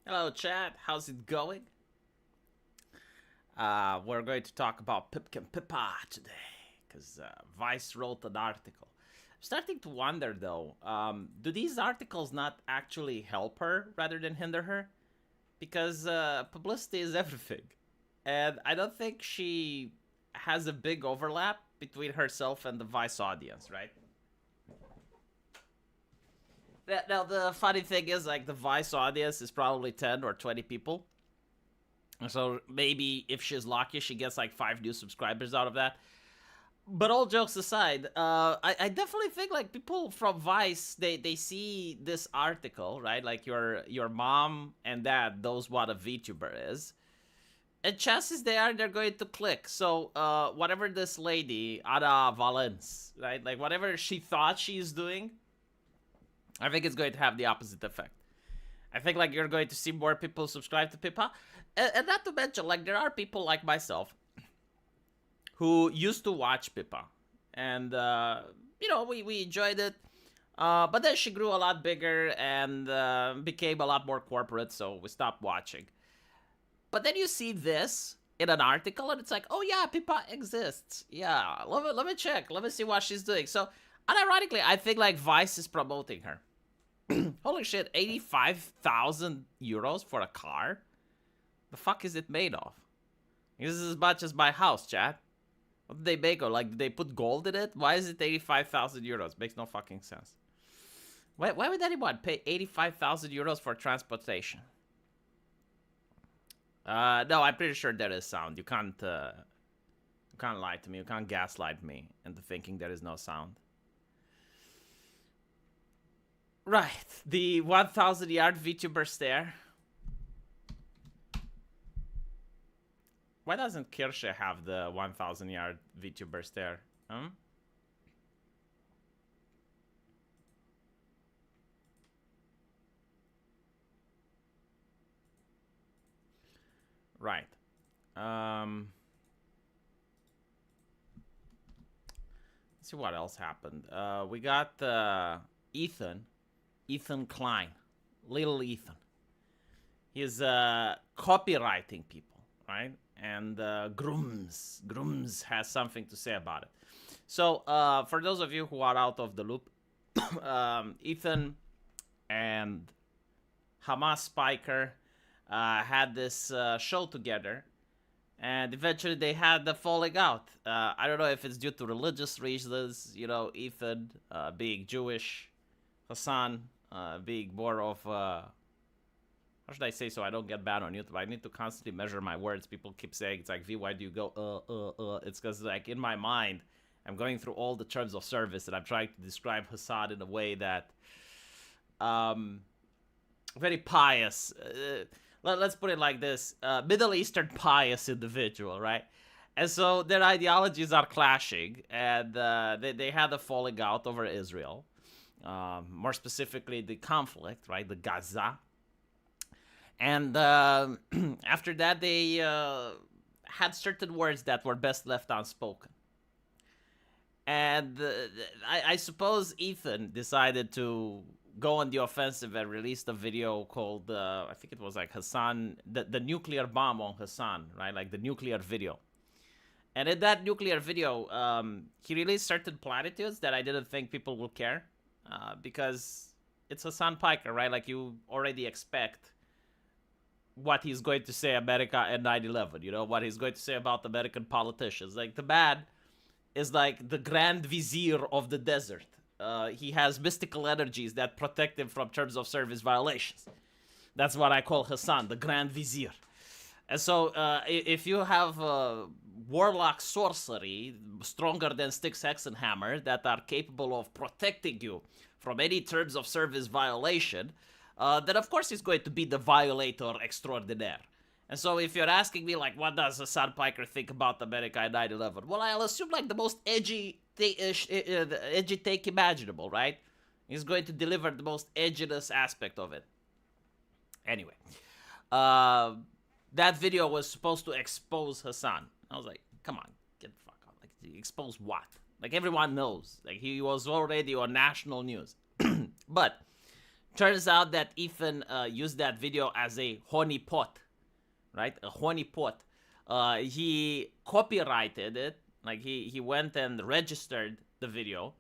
Hello, chat. How's it going? We're going to talk about Pippa and Pippa today, because Vice wrote an article. I'm starting to wonder, though, do these articles not actually help her rather than hinder her? Because publicity is everything. And I don't think she has a big overlap between herself and the Vice audience, right? Now, the funny thing is, like, the Vice audience is probably 10 or 20 people. So maybe if she's lucky, she gets like 5 new subscribers out of that. But all jokes aside, I definitely think like people from Vice, they see this article, right? Like your mom and dad knows what a VTuber is. And chances they are they're going to click. So whatever this lady, Ada Valens, right? Like whatever she thought she's doing, I think it's going to have the opposite effect. I think like you're going to see more people subscribe to Pippa. And not to mention, like there are people like myself who used to watch Pippa. And, we enjoyed it. But then she grew a lot bigger and became a lot more corporate, so we stopped watching. But then you see this in an article, and it's like, oh yeah, Pippa exists. Yeah, let me check. Let me see what she's doing. So, unironically, I think like Vice is promoting her. Holy shit, 85,000 euros for a car? The fuck is it made of? This is as much as my house, chat. What did they make of? Like, did they put gold in it? Why is it 85,000 euros? Makes no fucking sense. Why would anyone pay 85,000 euros for transportation? No, I'm pretty sure there is sound. You can't lie to me. You can't gaslight me into thinking there is no sound. Right, the 1,000-yard VTuber stare. Why doesn't Kirsche have the 1,000-yard VTuber stare? Right. Let's see what else happened. We got Ethan Klein. Little Ethan. He's copywriting people, right? And Grooms has something to say about it. So, for those of you who are out of the loop, Ethan and Hamas Spiker had this show together, and eventually they had the falling out. I don't know if it's due to religious reasons, Ethan being Jewish, Hassan being more of how should I say so I don't get banned on YouTube? I need to constantly measure my words. People keep saying, it's like, V, why do you go, It's because, like, in my mind, I'm going through all the terms of service, and I'm trying to describe Hassan in a way that, very pious. Let's put it like this. Middle Eastern pious individual, right? And so their ideologies are clashing, and they had a falling out over Israel. More specifically, the conflict, right? The Gaza. And after that, they had certain words that were best left unspoken. And I suppose Ethan decided to go on the offensive and released a video called, I think it was like Hassan, the nuclear bomb on Hassan, right? Like the nuclear video. And in that nuclear video, he released certain platitudes that I didn't think people would care. Because it's Hassan Piker, right? Like you already expect what he's going to say America and 9/11, what he's going to say about American politicians. Like, the man is like the Grand Vizier of the desert. He has mystical energies that protect him from terms of service violations. That's what I call Hassan, the Grand Vizier. And so, if you have warlock sorcery stronger than Styx Hexenhammer that are capable of protecting you from any terms of service violation, then of course he's going to be the violator extraordinaire. And so if you're asking me, like, what does Hassan Piker think about America in 9/11? Well, I'll assume, like, the most edgy take imaginable, right? He's going to deliver the most edginess aspect of it. Anyway, that video was supposed to expose Hassan. I was like, come on, get the fuck out. Like, expose what? Like, everyone knows. Like, he was already on national news. But Turns out that Ethan used that video as a honeypot, right? A honeypot. He copyrighted it. Like he went and registered the video,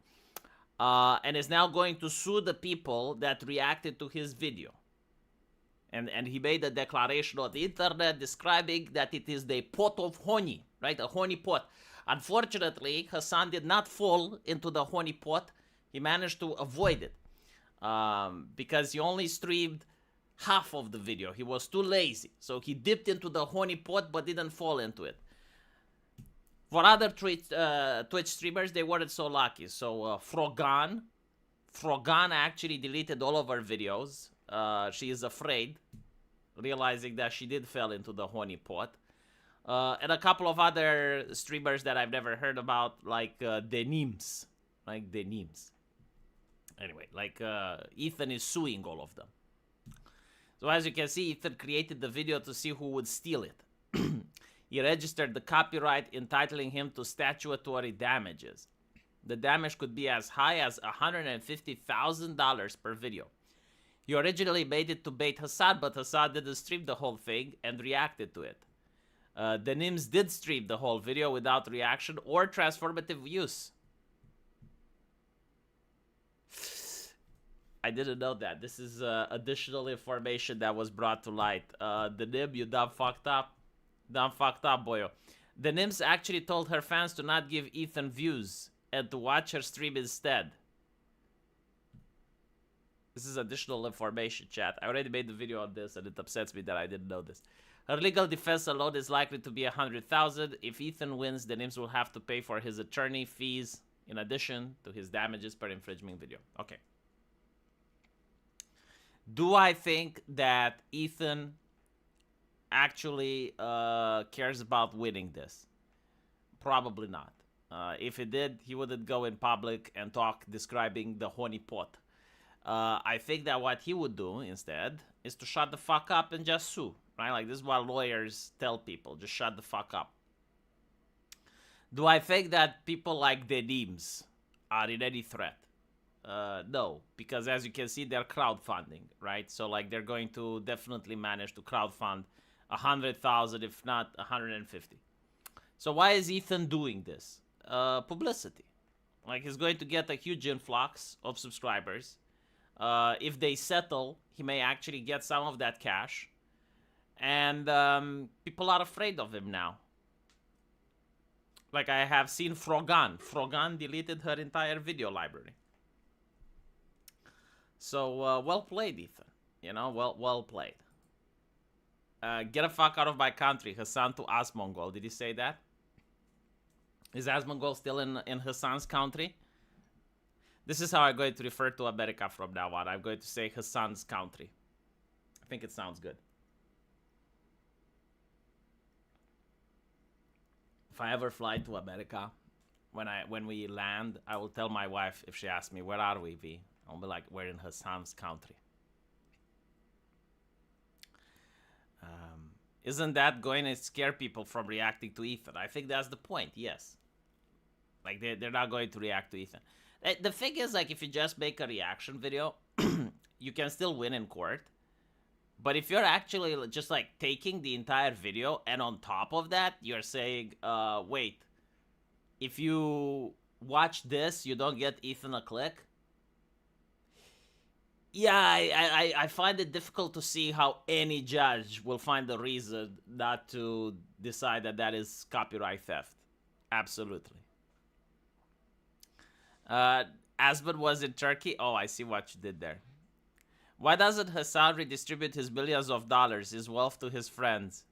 and is now going to sue the people that reacted to his video. And he made a declaration on the internet describing that it is the pot of honey, right? A honey pot. Unfortunately, Hassan did not fall into the honey pot. He managed to avoid it because he only streamed half of the video. He was too lazy. So he dipped into the honey pot but didn't fall into it. For other Twitch streamers, they weren't so lucky. So Frogan actually deleted all of her videos. She is afraid, realizing that she did fall into the honey pot. And a couple of other streamers that I've never heard about, like Denims. Like Denims. Anyway, like Ethan is suing all of them. So as you can see, Ethan created the video to see who would steal it. He registered the copyright, entitling him to statutory damages. The damage could be as high as $150,000 per video. He originally made it to bait Hassan, but Hassan didn't stream the whole thing and reacted to it. The Nims did stream the whole video without reaction or transformative use. I didn't know that. This is additional information that was brought to light. The Nim, you done fucked up. Done fucked up, boyo. The Nims actually told her fans to not give Ethan views and to watch her stream instead. This is additional information, chat. I already made the video on this, and it upsets me that I didn't know this. Her legal defense alone is likely to be $100,000. If Ethan wins, the Nims will have to pay for his attorney fees in addition to his damages per infringement video. Okay. Do I think that Ethan actually cares about winning this? Probably not. If he did, he wouldn't go in public and talk describing the honey pot. I think that what he would do instead is to shut the fuck up and just sue, right? Like, this is what lawyers tell people, just shut the fuck up. Do I think that people like the Deems are in any threat? No, because as you can see, they're crowdfunding, right? So, like, they're going to definitely manage to crowdfund 100,000, if not 150. So why is Ethan doing this? Publicity. Like, he's going to get a huge influx of subscribers. If they settle, he may actually get some of that cash. And people are afraid of him now. Like, I have seen Frogan. Frogan deleted her entire video library. So, well played, Ethan. You know, well played. Get the fuck out of my country, Hassan to Asmongol. Did he say that? Is Asmongol still in Hassan's country? This is how I'm going to refer to America from now on. I'm going to say Hassan's country. I think it sounds good. If I ever fly to America, when we land, I will tell my wife, if she asks me, where are we, V? I'll be like, we're in Hassan's country. Isn't that going to scare people from reacting to Ethan? I think that's the point, yes. Like, they're not going to react to Ethan. The thing is, like, if you just make a reaction video, you can still win in court. But if you're actually just, like, taking the entire video, and on top of that, you're saying, wait, if you watch this, you don't get Ethan a click? Yeah, I find it difficult to see how any judge will find a reason not to decide that that is copyright theft. Absolutely. Asbun was in Turkey. Oh, I see what you did there. Why doesn't Hassan redistribute his millions of dollars, his wealth, to his friends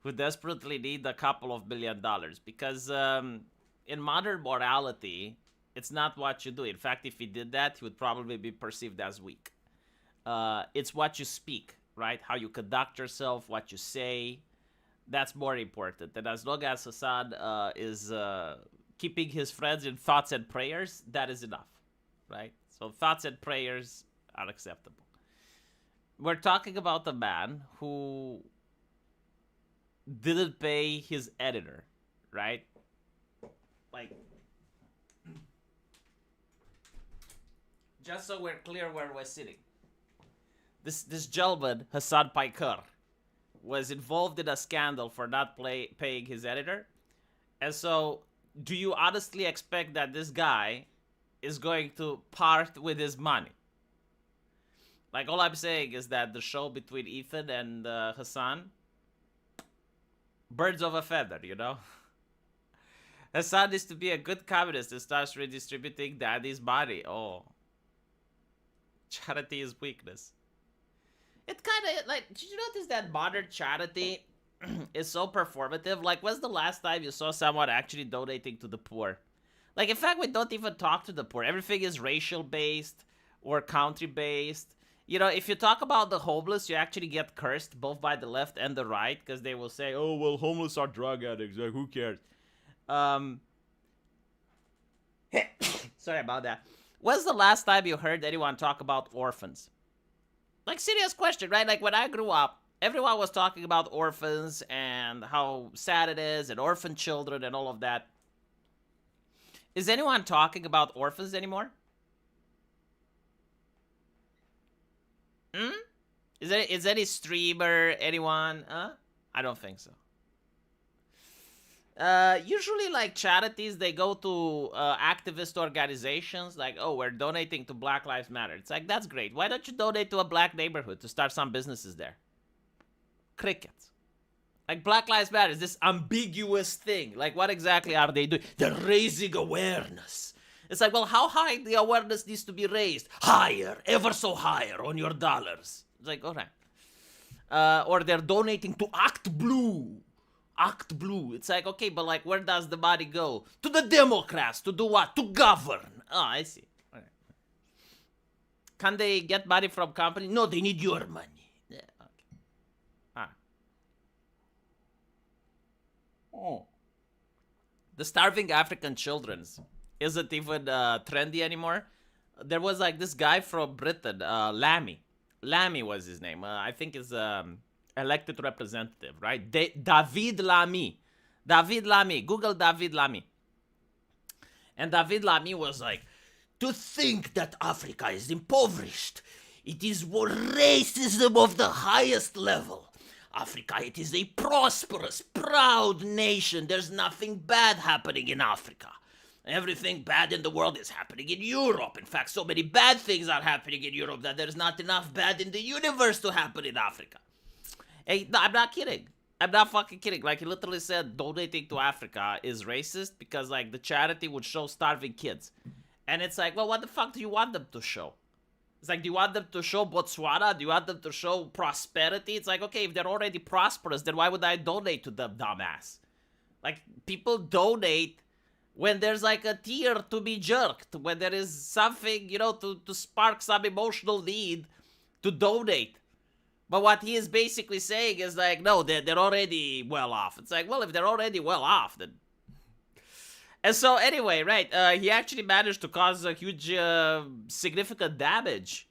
who desperately need a couple of $1 billion? Because in modern morality, it's not what you do. In fact, if he did that, he would probably be perceived as weak. It's what you speak, right? How you conduct yourself, what you say. That's more important. And as long as Hassan is keeping his friends in thoughts and prayers, that is enough, right? So thoughts and prayers are acceptable. We're talking about a man who didn't pay his editor, right? Like, just so we're clear where we're sitting. This gentleman, Hassan Piker, was involved in a scandal for not paying his editor. And so, do you honestly expect that this guy is going to part with his money? Like, all I'm saying is that the show between Ethan and Hassan, birds of a feather, you know? Hassan is to be a good communist and starts redistributing daddy's money. Oh. Charity is weakness. It kind of, like, did you notice that modern charity is so performative? Like, when's the last time you saw someone actually donating to the poor? Like, in fact, we don't even talk to the poor. Everything is racial-based or country-based. You know, if you talk about the homeless, you actually get cursed both by the left and the right, because they will say, oh, well, homeless are drug addicts. Like, who cares? Sorry about that. When's the last time you heard anyone talk about orphans? Like, serious question, right? Like, when I grew up, everyone was talking about orphans and how sad it is and orphan children and all of that. Is anyone talking about orphans anymore? Is any streamer, anyone? I don't think so. Usually, like, charities, they go to activist organizations, like, oh, we're donating to Black Lives Matter. It's like, that's great. Why don't you donate to a black neighborhood to start some businesses there? Crickets. Like, Black Lives Matter is this ambiguous thing. Like, what exactly are they doing? They're raising awareness. It's like, well, how high the awareness needs to be raised? Higher, ever so higher on your dollars. It's like, all right. Or they're donating to Act Blue. Act Blue. It's like, okay, but like, where does the money go? To the Democrats. To do what? To govern. Oh, I see. All right. Can they get money from company? No, they need your money. Yeah, okay. Ah. Oh. The starving African children's isn't even trendy anymore. There was like this guy from Britain, Lammy. Lammy was his name. I think is elected representative, right? David Lamy. David Lamy. Google David Lamy. And David Lamy was like, to think that Africa is impoverished. It is racism of the highest level. Africa, it is a prosperous, proud nation. There's nothing bad happening in Africa. Everything bad in the world is happening in Europe. In fact, so many bad things are happening in Europe that there's not enough bad in the universe to happen in Africa. Hey, no, I'm not kidding. I'm not fucking kidding. Like, he literally said donating to Africa is racist because, like, the charity would show starving kids. And it's like, well, what the fuck do you want them to show? It's like, do you want them to show Botswana? Do you want them to show prosperity? It's like, okay, if they're already prosperous, then why would I donate to them, dumbass? Like, people donate when there's, like, a tear to be jerked. When there is something, you know, to spark some emotional need to donate. But what he is basically saying is like, no, they're already well off. It's like, well, if they're already well off, then... And so anyway, right, he actually managed to cause a huge, significant damage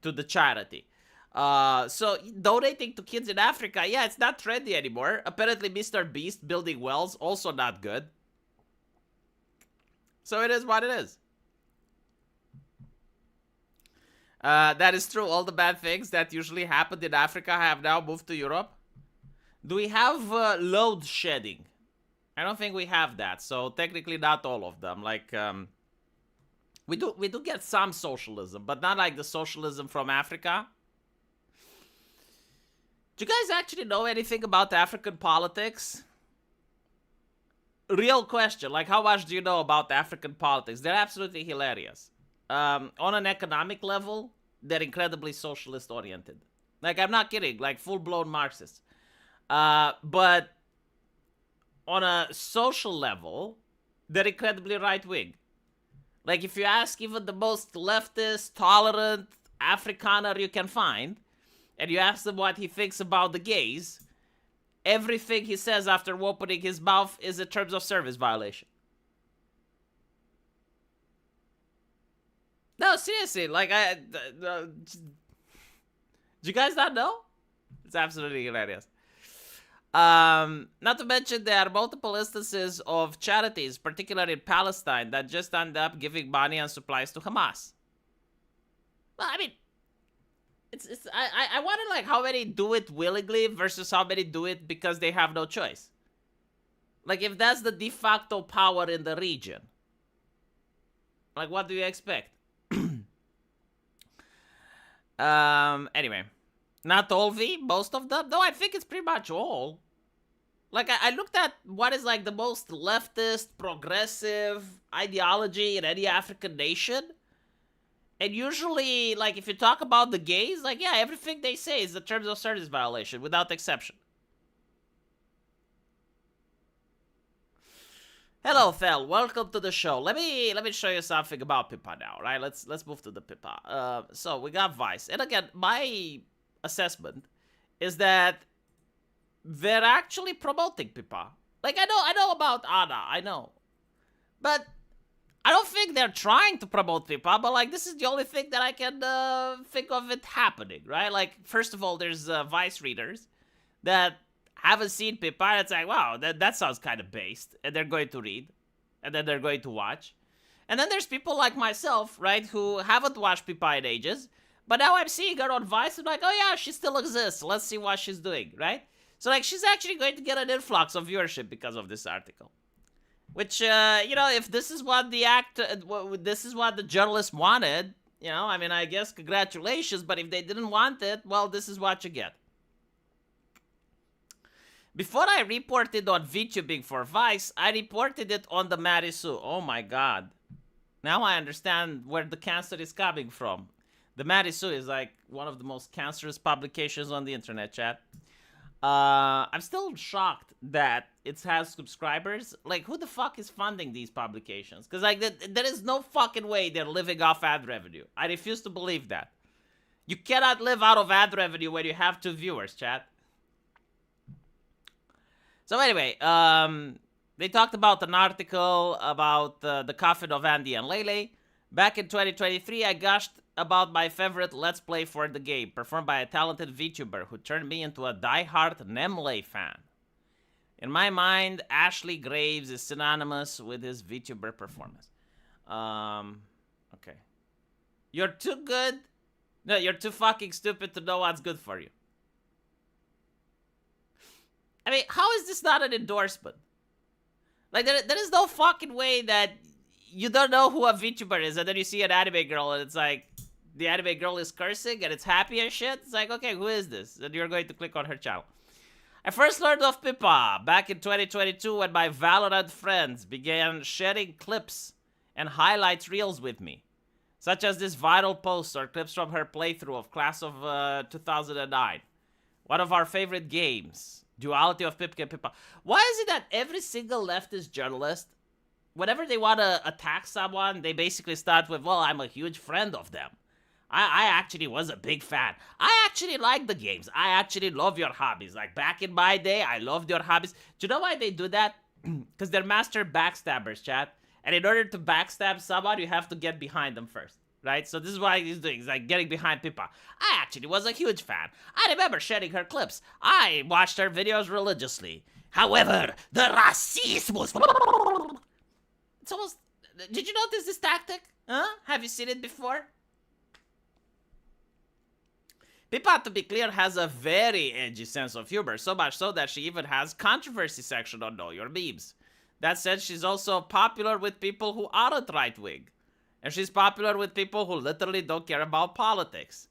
to the charity. So donating to kids in Africa, yeah, it's not trendy anymore. Apparently Mr. Beast building wells, also not good. So it is what it is. That is true. All the bad things that usually happened in Africa have now moved to Europe. Do we have load shedding? I don't think we have that. So technically not all of them. Like, we do get some socialism, but not like the socialism from Africa. Do you guys actually know anything about African politics? Real question. Like, how much do you know about African politics? They're absolutely hilarious. On an economic level, they're incredibly socialist oriented. Like, I'm not kidding. Like, full-blown Marxists. But on a social level, they're incredibly right-wing. Like, if you ask even the most leftist, tolerant Afrikaner you can find, and you ask him what he thinks about the gays, everything he says after opening his mouth is a terms of service violation. No, seriously, like, do you guys not know? It's absolutely hilarious. Not to mention there are multiple instances of charities, particularly in Palestine, that just end up giving money and supplies to Hamas. Well, I mean, I wonder like how many do it willingly versus how many do it because they have no choice. Like if that's the de facto power in the region, like what do you expect? Anyway, not all V, most of them. No, I think it's pretty much all. Like I looked at what is like the most leftist, progressive ideology in any African nation. And usually, like, if you talk about the gays, like, yeah, everything they say is a terms of service violation, without exception. Hello, Fel. Welcome to the show. Let me show you something about Pippa now, right? Let's move to the Pippa. So we got Vice, and again, my assessment is that they're actually promoting Pippa. Like, I know about Anna, I know, but I don't think they're trying to promote Pippa, but like this is the only thing that I can think of it happening, right? Like, first of all, there's Vice readers that haven't seen Pippa, and it's like, wow, that sounds kind of based, and they're going to read, and then they're going to watch. And then there's people like myself, right, who haven't watched Pippa in ages, but now I'm seeing her on Vice, and I'm like, oh yeah, she still exists, let's see what she's doing, right? So like, she's actually going to get an influx of viewership because of this article. Which, if this is what this is what the journalists wanted, I mean, I guess congratulations, but if they didn't want it, well, this is what you get. Before I reported on VTubing for Vice, I reported it on the Marisu. Oh my god. Now I understand where the cancer is coming from. The Marisu is like one of the most cancerous publications on the internet, chat. I'm still shocked that it has subscribers. Like, who the fuck is funding these publications? Because, like, there is no fucking way they're living off ad revenue. I refuse to believe that. You cannot live out of ad revenue when you have 2 viewers, chat. So anyway, they talked about an article about the coffin of Andy and Lele. Back in 2023, I gushed about my favorite Let's Play for the game, performed by a talented VTuber who turned me into a die-hard Nemle fan. In my mind, Ashley Graves is synonymous with his VTuber performance. Okay. You're too good. No, you're too fucking stupid to know what's good for you. I mean, how is this not an endorsement? Like, there is no fucking way that you don't know who a VTuber is, and then you see an anime girl, and it's like, the anime girl is cursing, and it's happy and shit. It's like, okay, who is this? And you're going to click on her channel. I first learned of Pippa back in 2022 when my Valorant friends began sharing clips and highlights reels with me, such as this viral post or clips from her playthrough of Class of 2009. One of our favorite games. Duality of Pippa and Pippa. Why is it that every single leftist journalist, whenever they want to attack someone, they basically start with, well, I'm a huge friend of them. I actually was a big fan. I actually like the games. I actually love your hobbies. Like, back in my day, I loved your hobbies. Do you know why they do that? Because they're master backstabbers, chat. And in order to backstab someone, you have to get behind them first. Right? So this is what he's doing. He's like getting behind Pippa. I actually was a huge fan. I remember sharing her clips. I watched her videos religiously. However, the racism was... It's almost... Did you notice this tactic? Huh? Have you seen it before? Pippa, to be clear, has a very edgy sense of humor, so much so that she even has controversy section on Know Your Memes. That said, she's also popular with people who aren't right-wing. And she's popular with people who literally don't care about politics.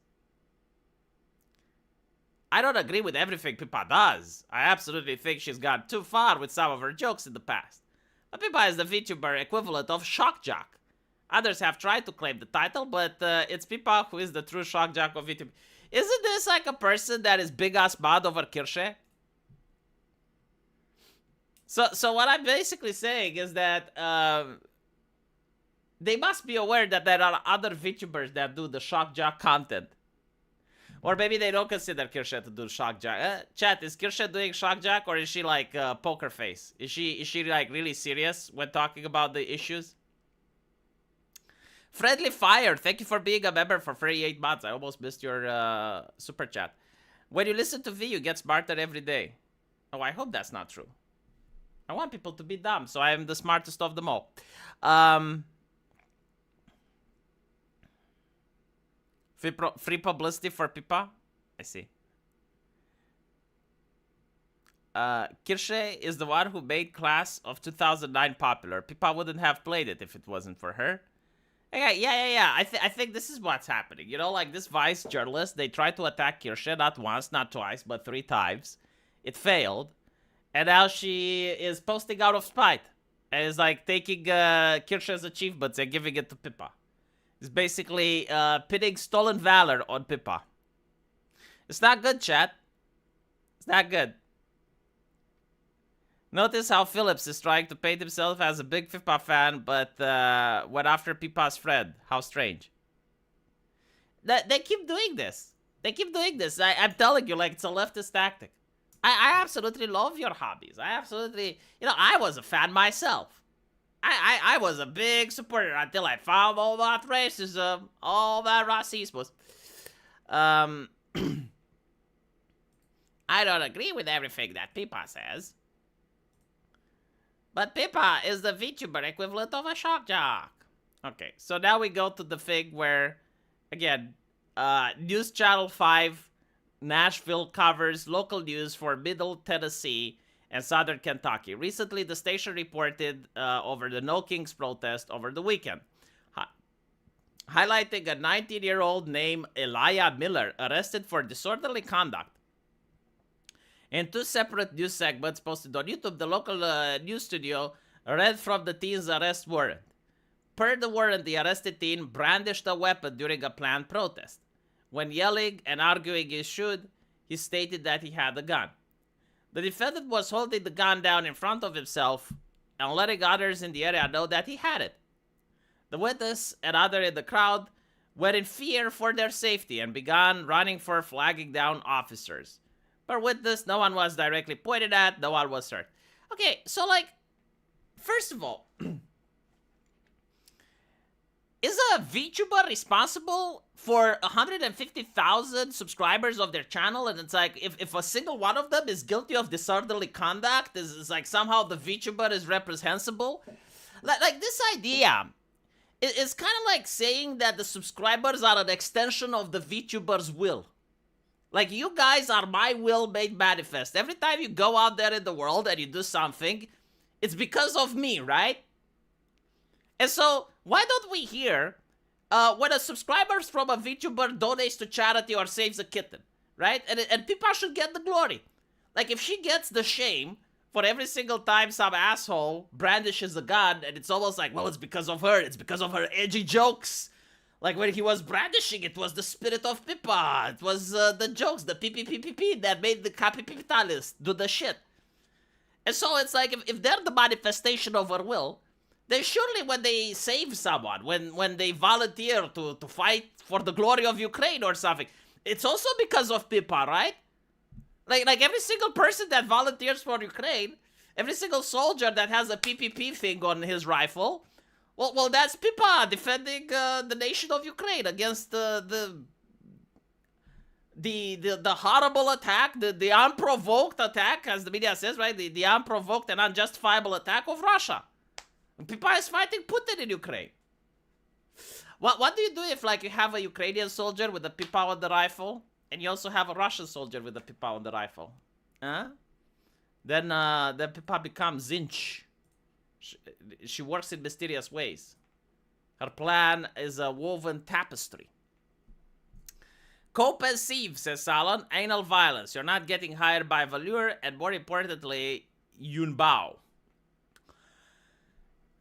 I don't agree with everything Pippa does. I absolutely think she's gone too far with some of her jokes in the past. But Pippa is the VTuber equivalent of Shock Jock. Others have tried to claim the title, but it's Pippa who is the true Shock Jock of VTuber. Isn't this like a person that is big ass mad over Kirsche? So what I'm basically saying is that they must be aware that there are other VTubers that do the Shock Jock content. Or maybe they don't consider Kirsche to do Shock Jock. Chat, is Kirsche doing Shock Jock, or is she like poker face? Is she like really serious when talking about the issues? Friendly Fire, thank you for being a member for 38 months. I almost missed your super chat. When you listen to V, you get smarter every day. Oh, I hope that's not true. I want people to be dumb, so I am the smartest of them all. Free publicity for Pippa? I see. Kirsche is the one who made Class of 2009 popular. Pippa wouldn't have played it if it wasn't for her. Yeah. I think this is what's happening. You know, like this Vice journalist, they tried to attack Kirsche not once, not twice, but 3 times. It failed. And now she is posting out of spite. And is like taking Kirsche's achievements and giving it to Pippa. It's basically pitting stolen valor on Pippa. It's not good, chat. It's not good. Notice how Phillips is trying to paint himself as a big Pippa fan, but went after Pippa's friend. How strange. They keep doing this. They keep doing this. I'm telling you, like, it's a leftist tactic. I absolutely love your hobbies. I absolutely... You know, I was a fan myself. I was a big supporter until I found all that racism, all that racism. I don't agree with everything that Pippa says. But Pippa is the VTuber equivalent of a shock jock. Okay, so now we go to the thing where, again, News Channel 5, Nashville covers local news for Middle Tennessee and Southern Kentucky. Recently, the station reported over the No Kings protest over the weekend, highlighting a 19-year-old named Elijah Miller arrested for disorderly conduct. In 2 separate news segments posted on YouTube, the local news studio read from the teen's arrest warrant. Per the warrant, the arrested teen brandished a weapon during a planned protest. When yelling and arguing ensued, he stated that he had a gun. The defendant was holding the gun down in front of himself and letting others in the area know that he had it. The witness and others in the crowd were in fear for their safety and began running for flagging down officers. Per witness, no one was directly pointed at, no one was hurt. Okay, so like, first of all, is a VTuber responsible for 150,000 subscribers of their channel? And it's like, if a single one of them is guilty of disorderly conduct, is like somehow the VTuber is reprehensible? Like this idea is kind of like saying that the subscribers are an extension of the VTuber's will. Like, you guys are my will made manifest. Every time you go out there in the world and you do something, it's because of me, right? And so, why don't we hear when a subscriber from a VTuber donates to charity or saves a kitten, right? And Pippa should get the glory. Like, if she gets the shame for every single time some asshole brandishes a gun, and it's almost like, well, it's because of her. It's because of her edgy jokes. Like, when he was brandishing, it was the spirit of Pippa. It was the jokes, the PPPPP that made the capitalists do the shit. And so it's like, if they're the manifestation of her will, then surely when they save someone, when they volunteer to fight for the glory of Ukraine or something, it's also because of Pippa, right? Like every single person that volunteers for Ukraine, every single soldier that has a PPP thing on his rifle, well, that's Pippa defending the nation of Ukraine against the horrible attack, the unprovoked attack, as the media says, right? The unprovoked and unjustifiable attack of Russia. And Pippa is fighting Putin in Ukraine. What do you do if, like, you have a Ukrainian soldier with a Pippa on the rifle, and you also have a Russian soldier with a Pippa on the rifle? Huh? Then Pippa becomes Zinch. She works in mysterious ways. Her plan is a woven tapestry. Cope as Sieve, says Salon. Anal violence. You're not getting hired by Valure, and more importantly, Yunbao.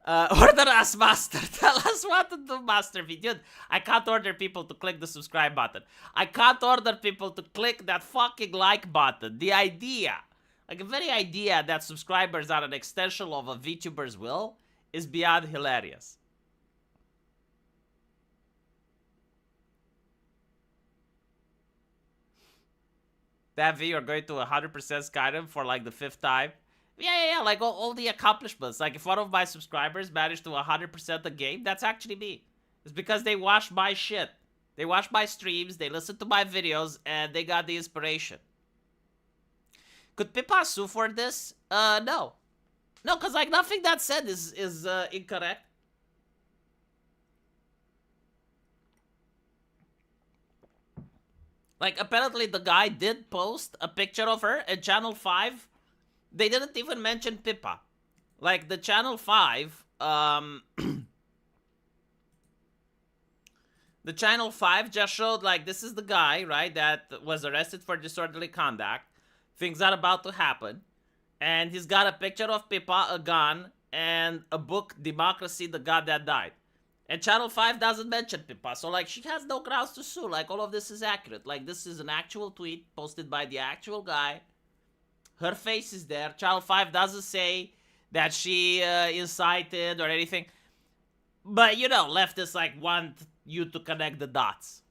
Order us, Master. Tell us what to do, Master V. Dude, I can't order people to click the subscribe button. I can't order people to click that fucking like button. The idea, like the very idea that subscribers are an extension of a VTuber's will is beyond hilarious. That V, you're going to 100% Skyrim for like the 5th time. Yeah, like all the accomplishments. Like if one of my subscribers managed to 100% the game, that's actually me. It's because they watch my shit. They watch my streams, they listen to my videos, and they got the inspiration. Could Pippa sue for this? No. No, because like nothing that's said is incorrect. Like, apparently the guy did post a picture of her at Channel 5. They didn't even mention Pippa. Like, the Channel 5, the Channel 5 just showed, like, this is the guy, right, that was arrested for disorderly conduct. Things are about to happen. And he's got a picture of Pippa, a gun, and a book, Democracy, the God That Died. And Channel 5 doesn't mention Pippa, so, like, she has no grounds to sue. Like, all of this is accurate. Like, this is an actual tweet posted by the actual guy. Her face is there. Channel 5 doesn't say that she incited or anything. But, you know, leftists, like, want you to connect the dots.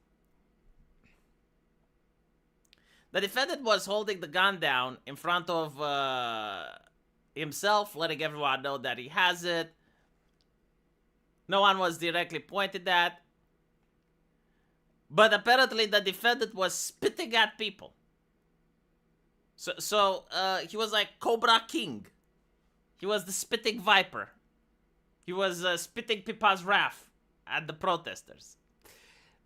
The defendant was holding the gun down in front of himself, letting everyone know that he has it. No one was directly pointed at. But apparently the defendant was spitting at people. So he was like Cobra King. He was the spitting viper. He was spitting Pippa's wrath at the protesters.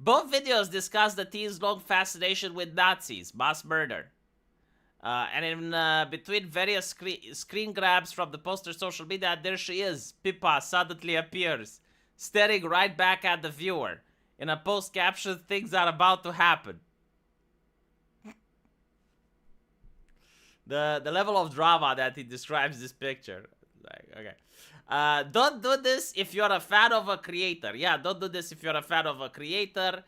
Both videos discuss the teen's long fascination with Nazis, mass murder. And in between various screen grabs from the poster social media, there she is. Pippa suddenly appears, staring right back at the viewer. In a post caption, things are about to happen. The level of drama that he describes this picture. Like, okay. Don't do this if you're a fan of a creator. Yeah, don't do this if you're a fan of a creator.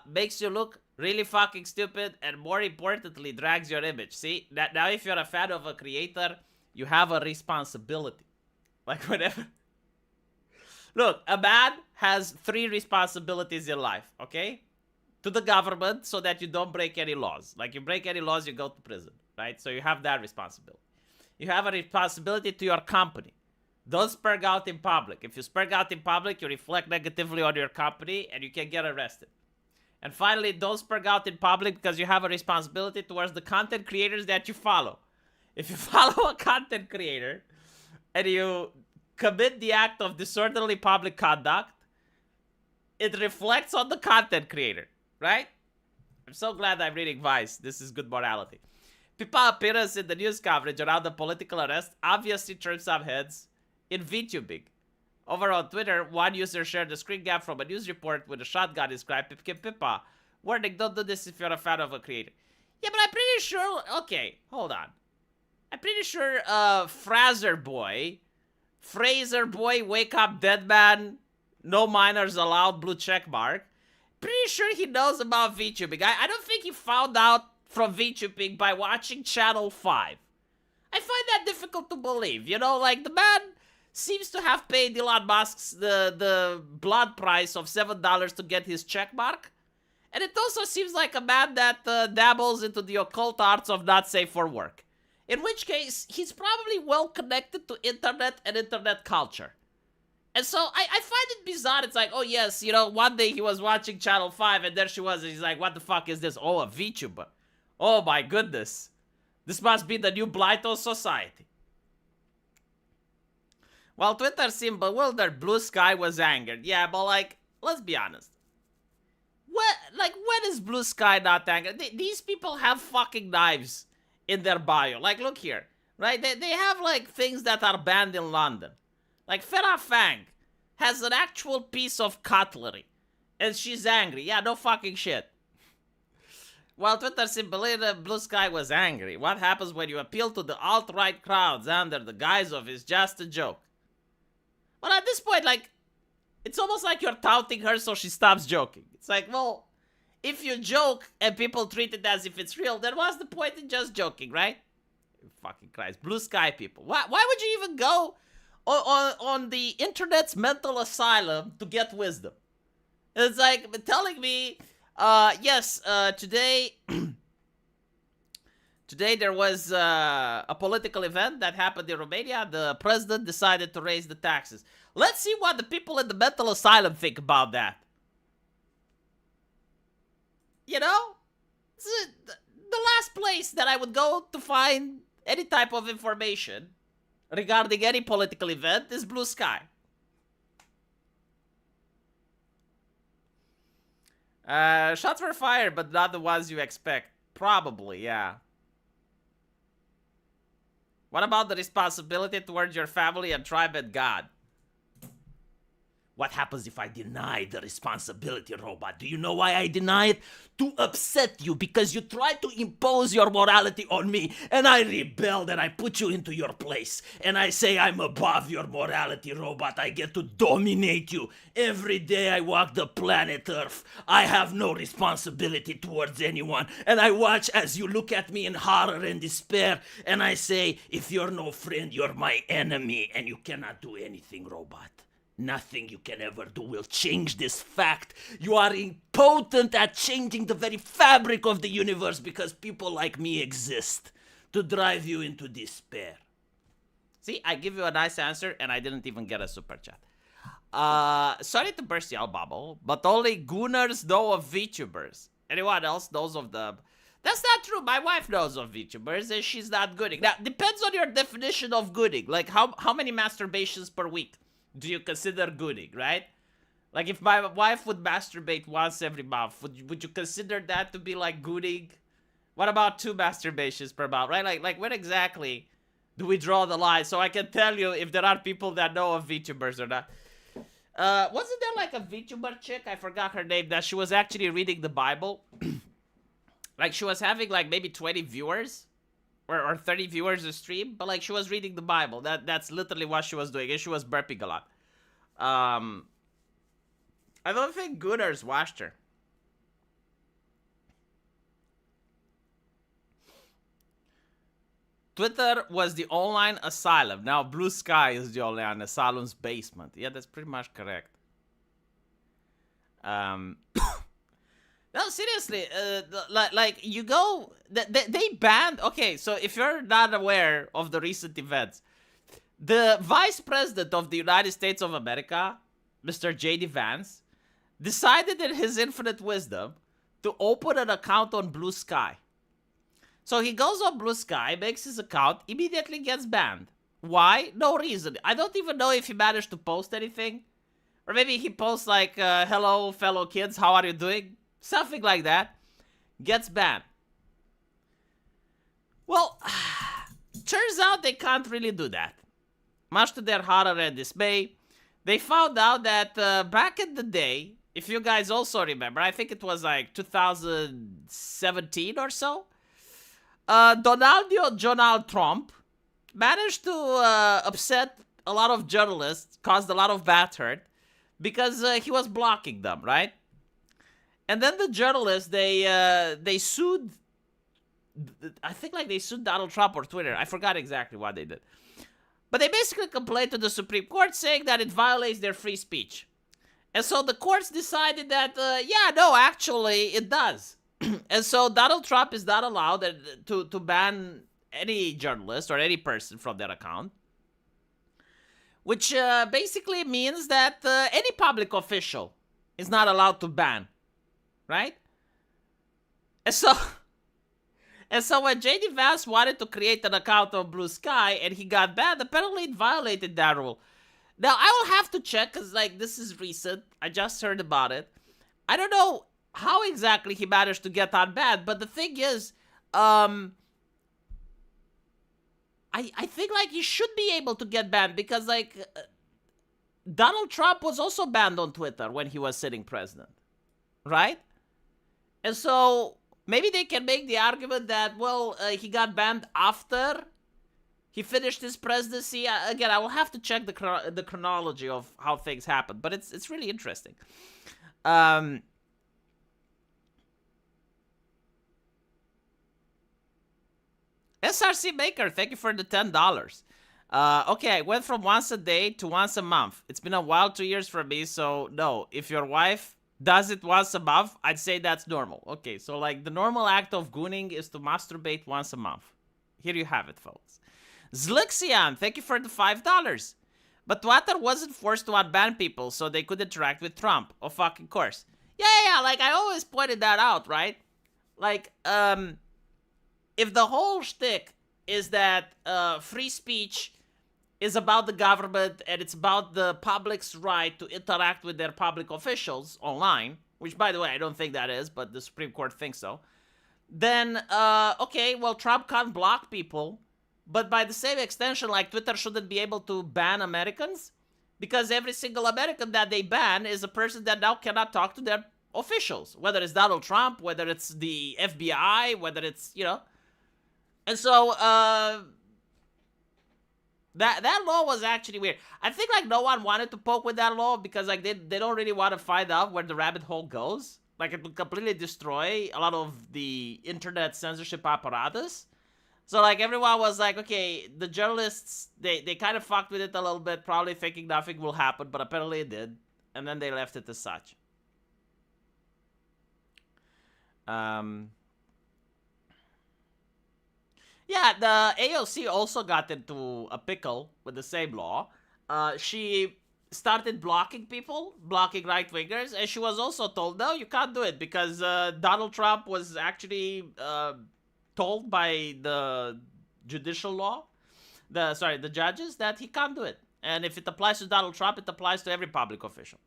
Makes you look really fucking stupid, and more importantly, drags your image. See? Now if you're a fan of a creator, you have a responsibility. Like, whatever. Look, a man has 3 responsibilities in life, okay? To the government, so that you don't break any laws. Like, you break any laws, you go to prison, right? So you have that responsibility. You have a responsibility to your company. Don't spurg out in public. If you spurg out in public, you reflect negatively on your company, and you can get arrested. And finally, don't spurg out in public because you have a responsibility towards the content creators that you follow. If you follow a content creator, and you commit the act of disorderly public conduct, it reflects on the content creator, right? I'm so glad I'm reading Vice. This is good morality. Pippa appearance in the news coverage around the political arrest obviously turned some heads in VTubing. Over on Twitter, one user shared a screen cap from a news report with a shotgun described Pippa. Warning, don't do this if you're a fan of a creator. Yeah, but I'm pretty sure... Okay, hold on. I'm pretty sure Fraser Boy, Wake Up Dead Man, No Minors Allowed, blue check mark. Pretty sure he knows about VTubing. I don't think he found out from VTubing by watching Channel 5. I find that difficult to believe. You know, like, the man seems to have paid Elon Musk's the blood price of $7 to get his check mark. And it also seems like a man that dabbles into the occult arts of not safe for work. In which case, he's probably well connected to internet and internet culture. And so, I find it bizarre. It's like, oh yes, you know, one day he was watching Channel 5 and there she was, and he's like, what the fuck is this? Oh, a VTuber. Oh my goodness. This must be the new blight of society. While Twitter seemed bewildered, Blue Sky was angered. Yeah, but like, let's be honest. When is Blue Sky not angered? These people have fucking knives in their bio. Like, look here, right? They have, like, things that are banned in London. Like, Farah Fang has an actual piece of cutlery. And she's angry. Yeah, no fucking shit. While Twitter seemed bewildered, Blue Sky was angry. What happens when you appeal to the alt-right crowds under the guise of it's just a joke? Well, at this point, like, it's almost like you're touting her so she stops joking. It's like, well, if you joke and people treat it as if it's real, then what's the point in just joking, right? Fucking Christ. Blue Sky people. Why would you even go on the internet's mental asylum to get wisdom? It's like telling me, yes, today... Today there was a political event that happened in Romania. The president decided to raise the taxes. Let's see what the people in the mental asylum think about that. You know? It's the last place that I would go to find any type of information regarding any political event is Blue Sky. Shots were fired, but not the ones you expect. Probably, yeah. What about the responsibility towards your family and tribe and God? What happens if I deny the responsibility, robot? Do you know why I deny it? To upset you, because you tried to impose your morality on me, and I rebelled and I put you into your place. And I say I'm above your morality, robot. I get to dominate you. Every day I walk the planet Earth. I have no responsibility towards anyone. And I watch as you look at me in horror and despair. And I say, if you're no friend, you're my enemy, and you cannot do anything, robot. Nothing you can ever do will change this fact. You are impotent at changing the very fabric of the universe because people like me exist to drive you into despair. See, I give you a nice answer and I didn't even get a super chat. Sorry to burst your bubble, but only gooners know of VTubers. Anyone else knows of them? That's not true. My wife knows of VTubers and she's not gooding. Now, depends on your definition of gooding. Like, how many masturbations per week do you consider gooding, right? Like, if my wife would masturbate once every month, would you consider that to be like gooding? What about 2 masturbations per month, right? Like when exactly do we draw the line? So I can tell you if there are people that know of VTubers or not. Wasn't there like a VTuber chick? I forgot her name. That she was actually reading the Bible. Like, she was having like maybe 20 viewers. Or 30 viewers a stream, but like she was reading the Bible. That's literally what she was doing, and she was burping a lot. I don't think Gooners watched her. Twitter was the online asylum. Now Blue Sky is the online asylum's basement. Yeah, that's pretty much correct. No, seriously, like you go, they banned, okay, so if you're not aware of the recent events, the Vice President of the United States of America, Mr. J.D. Vance, decided in his infinite wisdom to open an account on Blue Sky. So he goes on Blue Sky, makes his account, immediately gets banned. Why? No reason. I don't even know if he managed to post anything. Or maybe he posts like, hello fellow kids, how are you doing? Something like that. Gets banned. Well, turns out they can't really do that. Much to their horror and dismay, they found out that back in the day, if you guys also remember, I think it was like 2017 or so, Donald Trump managed to upset a lot of journalists, caused a lot of bad hurt, because he was blocking them, right? And then the journalists, they sued, I think like they sued Donald Trump or Twitter. I forgot exactly what they did. But they basically complained to the Supreme Court saying that it violates their free speech. And so the courts decided that, yeah, no, actually it does. And so Donald Trump is not allowed to ban any journalist or any person from their account. Which basically means that any public official is not allowed to ban. Right? And so when J.D. Vance wanted to create an account on Blue Sky and he got banned, apparently it violated that rule. Now, I will have to check because, like, this is recent. I just heard about it. I don't know how exactly he managed to get unbanned, but the thing is, I think, like, he should be able to get banned because, like, Donald Trump was also banned on Twitter when he was sitting president. Right? And so maybe they can make the argument that, well, he got banned after he finished his presidency. Again, I will have to check the chronology of how things happened, but it's really interesting. SRC Maker, thank you for the $10. Okay, I went from once a day to once a month. It's been a wild 2 years for me, so no. If your wife does it once a month, I'd say that's normal. Okay, so like the normal act of gooning is to masturbate once a month. Here you have it, folks. Zlixian, thank you for the $5. But Twitter wasn't forced to unban people so they could interact with Trump. Of fucking course. Yeah, like I always pointed that out, right? Like, if the whole shtick is that free speech is about the government and it's about the public's right to interact with their public officials online, which, by the way, I don't think that is, but the Supreme Court thinks so, then, okay, well, Trump can't block people, but by the same extension, like, Twitter shouldn't be able to ban Americans, because every single American that they ban is a person that now cannot talk to their officials, whether it's Donald Trump, whether it's the FBI, whether it's, and so, that law was actually weird. I think, like, no one wanted to poke with that law because, like, they don't really want to find out where the rabbit hole goes. Like, it would completely destroy a lot of the internet censorship apparatus. So, like, everyone was like, okay, the journalists, they kind of fucked with it a little bit, probably thinking nothing will happen, but apparently it did. And then they left it as such. Yeah, the AOC also got into a pickle with the same law. She started blocking people, blocking right-wingers, and she was also told, no, you can't do it, because Donald Trump was actually told by the judicial law, the judges, that he can't do it. And if it applies to Donald Trump, it applies to every public official.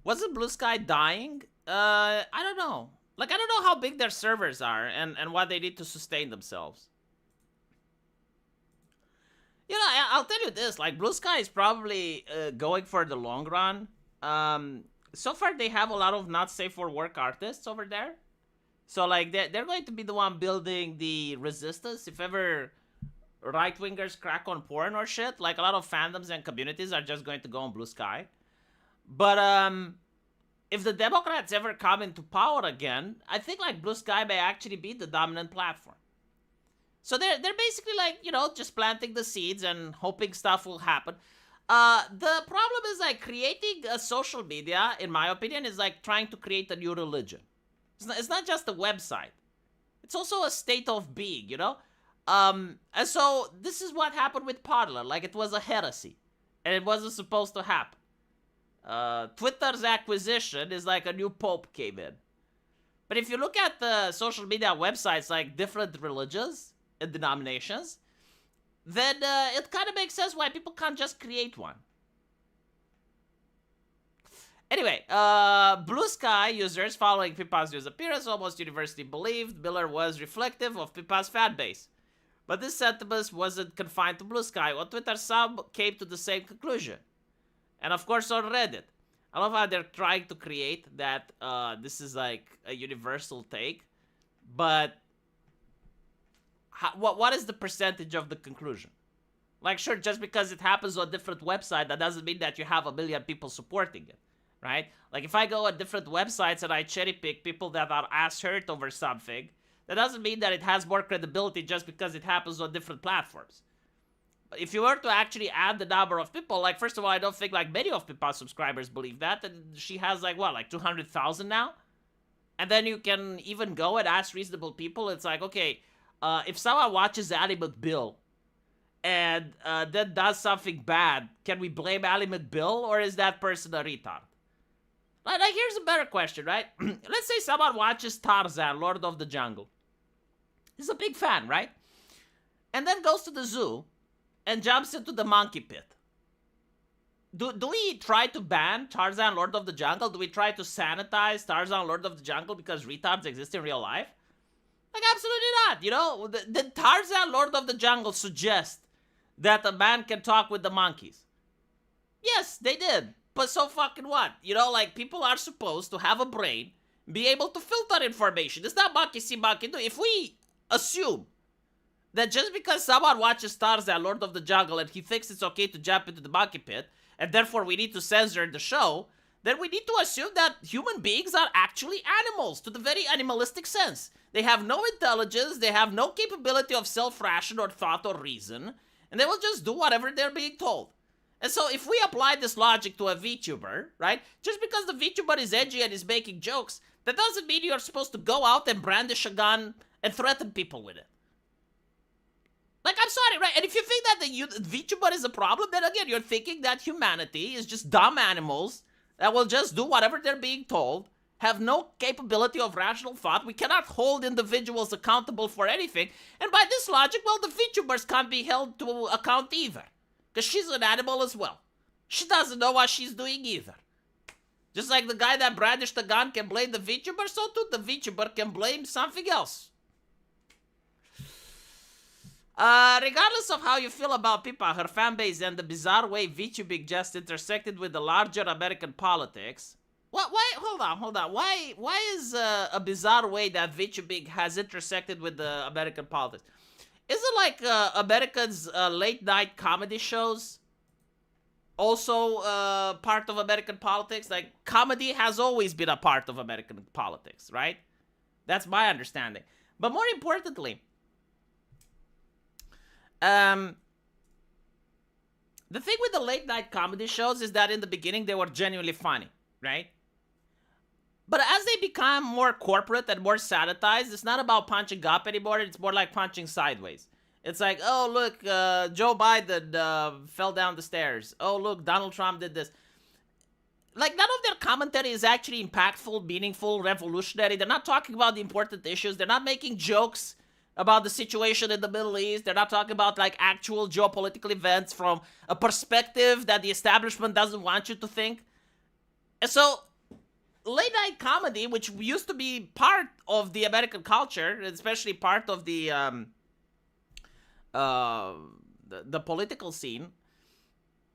Wasn't Blue Sky dying? I don't know. Like, I don't know how big their servers are and what they need to sustain themselves. I'll tell you this, like, Blue Sky is probably going for the long run. So far, they have a lot of not safe for work artists over there. So, like, they're going to be the one building the resistance. If ever right-wingers crack on porn or shit, like, a lot of fandoms and communities are just going to go on Blue Sky. But, if the Democrats ever come into power again, I think, like, Blue Sky may actually be the dominant platform. So they're basically, like, just planting the seeds and hoping stuff will happen. The problem is, like, creating a social media, in my opinion, is like trying to create a new religion. It's not just a website. It's also a state of being, And so this is what happened with Parler. Like, it was a heresy. And it wasn't supposed to happen. Twitter's acquisition is like a new pope came in. But if you look at the social media websites, like different religions and denominations, then it kind of makes sense why people can't just create one. Anyway, Blue Sky users following Pippa's news appearance almost universally believed Miller was reflective of Pippa's fan base. But this sentiment wasn't confined to Blue Sky. On Twitter, some came to the same conclusion. And of course on Reddit. I love how they're trying to create that this is like a universal take. But what is the percentage of the conclusion? Like, sure, just because it happens on a different website, that doesn't mean that you have 1 million people supporting it, right? Like, if I go on different websites and I cherry pick people that are ass hurt over something, that doesn't mean that it has more credibility just because it happens on different platforms. If you were to actually add the number of people, like, first of all, I don't think, like, many of Pippa's subscribers believe that, and she has, like, what, like 200,000 now? And then you can even go and ask reasonable people. It's like, okay, if someone watches Ally McBeal and then does something bad, can we blame Ally McBeal, or is that person a retard? Like, here's a better question, right? Let's say someone watches Tarzan, Lord of the Jungle. He's a big fan, right? And then goes to the zoo and jumps into the monkey pit. Do we try to ban Tarzan, Lord of the Jungle? Do we try to sanitize Tarzan, Lord of the Jungle because retards exist in real life? Like, absolutely not, Did Tarzan, Lord of the Jungle suggest that a man can talk with the monkeys? Yes, they did. But so fucking what? Like, people are supposed to have a brain, be able to filter information. It's not monkey see, monkey do. If we assume that just because someone watches Tarzan, Lord of the Jungle, and he thinks it's okay to jump into the monkey pit, and therefore we need to censor the show, then we need to assume that human beings are actually animals, to the very animalistic sense. They have no intelligence, they have no capability of self-ration or thought or reason, and they will just do whatever they're being told. And so if we apply this logic to a VTuber, right, just because the VTuber is edgy and is making jokes, that doesn't mean you're supposed to go out and brandish a gun and threaten people with it. Like, I'm sorry, right? And if you think that the VTuber is a problem, then again, you're thinking that humanity is just dumb animals that will just do whatever they're being told, have no capability of rational thought. We cannot hold individuals accountable for anything. And by this logic, well, the VTubers can't be held to account either, because she's an animal as well. She doesn't know what she's doing either. Just like the guy that brandished the gun can blame the VTuber, so too the VTuber can blame something else. Regardless of how you feel about Pippa, her fanbase, and the bizarre way VTubing just intersected with the larger American politics. What? Why? Hold on. Why is a bizarre way that VTubing has intersected with the American politics? Is it like Americans' late night comedy shows also part of American politics? Like, comedy has always been a part of American politics, right? That's my understanding. But more importantly, the thing with the late night comedy shows is that in the beginning they were genuinely funny, right? But as they become more corporate and more sanitized, it's not about punching up anymore. It's more like punching sideways. It's like, oh, look, Joe Biden fell down the stairs. Oh, look, Donald Trump did this. Like, none of their commentary is actually impactful, meaningful, revolutionary. They're not talking about the important issues. They're not making jokes about the situation in the Middle East. They're not talking about, like, actual geopolitical events from a perspective that the establishment doesn't want you to think. And so, late night comedy, which used to be part of the American culture, especially part of the political scene,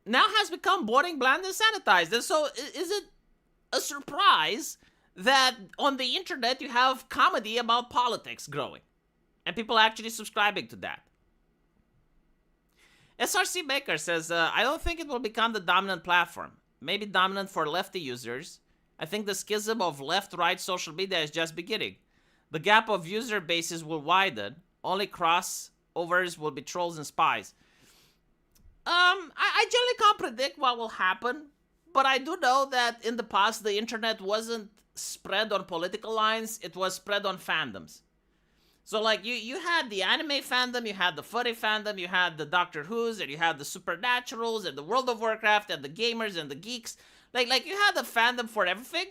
now has become boring, bland, and sanitized. And so, is it a surprise that on the internet you have comedy about politics growing and people actually subscribing to that? SRC Maker says, I don't think it will become the dominant platform. Maybe dominant for lefty users. I think the schism of left-right social media is just beginning. The gap of user bases will widen. Only crossovers will be trolls and spies. I generally can't predict what will happen, but I do know that in the past the internet wasn't spread on political lines, it was spread on fandoms. So like you had the anime fandom, you had the furry fandom, you had the Doctor Who's, and you had the Supernaturals, and the World of Warcraft, and the gamers, and the geeks. Like you had a fandom for everything,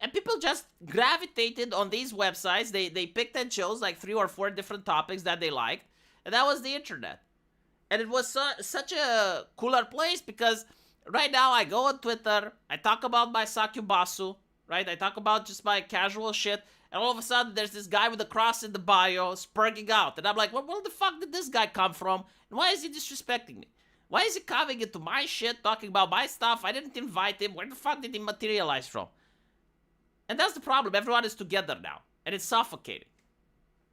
and people just gravitated on these websites. They picked and chose like 3 or 4 different topics that they liked, and that was the internet. And it was such a cooler place because right now I go on Twitter, I talk about my Sakubasu, right? I talk about just my casual shit, and all of a sudden there's this guy with a cross in the bio spurging out. And I'm like, where the fuck did this guy come from? And why is he disrespecting me? Why is he coming into my shit, talking about my stuff? I didn't invite him. Where the fuck did he materialize from? And that's the problem. Everyone is together now. And it's suffocating.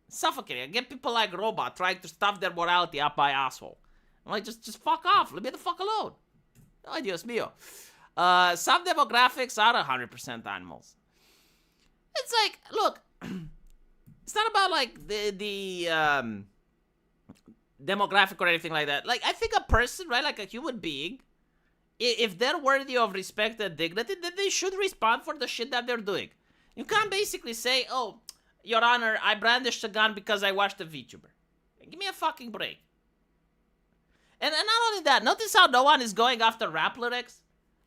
It's suffocating. I get people like Robot trying to stuff their morality up my asshole. I'm like, just fuck off. Leave me the fuck alone. Oh, Dios mío. Some demographics are 100% animals. It's like, look, it's not about like the demographic or anything like that. Like, I think a person, right, like a human being, if they're worthy of respect and dignity, then they should respond for the shit that they're doing. You can't basically say, oh, Your Honor, I brandished a gun because I watched a VTuber. Give me a fucking break. And not only that, notice how no one is going after rap lyrics.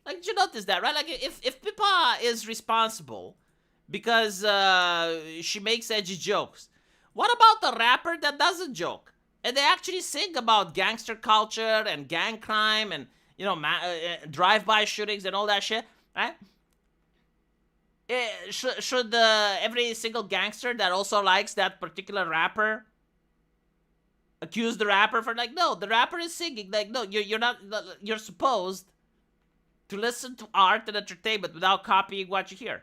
Like, did you notice that, right? Like, if Pippa is responsible because she makes edgy jokes, what about the rapper that doesn't joke? And they actually sing about gangster culture and gang crime and, you know, drive-by shootings and all that shit, right? Should every single gangster that also likes that particular rapper accuse the rapper for, like, no, the rapper is singing. Like, no, you're supposed to listen to art and entertainment without copying what you hear.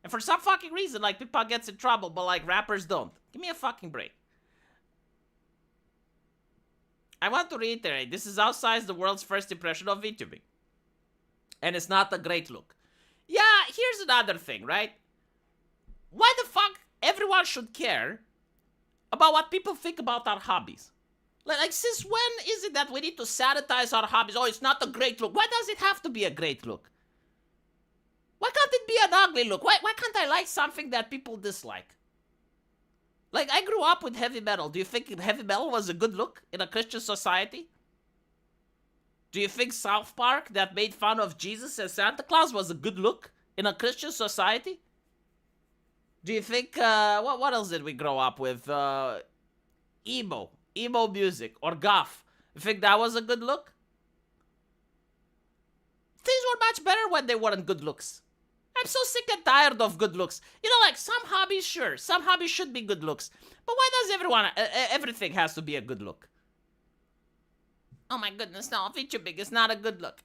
And for some fucking reason, like, Pippa gets in trouble, but, like, rappers don't. Give me a fucking break. I want to reiterate, this is outside the world's first impression of VTubing. And it's not a great look. Yeah, here's another thing, right? Why the fuck everyone should care about what people think about our hobbies? Like, since when is it that we need to sanitize our hobbies? Oh, it's not a great look. Why does it have to be a great look? Why can't it be an ugly look? Why can't I like something that people dislike? Like, I grew up with heavy metal. Do you think heavy metal was a good look in a Christian society? Do you think South Park, that made fun of Jesus and Santa Claus, was a good look in a Christian society? Do you think, what else did we grow up with? Emo music, or goth. You think that was a good look? were much better when they weren't good looks. I'm so sick and tired of good looks. You know, like some hobbies, sure, some hobbies should be good looks. But why does everything has to be a good look? Oh my goodness, no, VTubing is not a good look.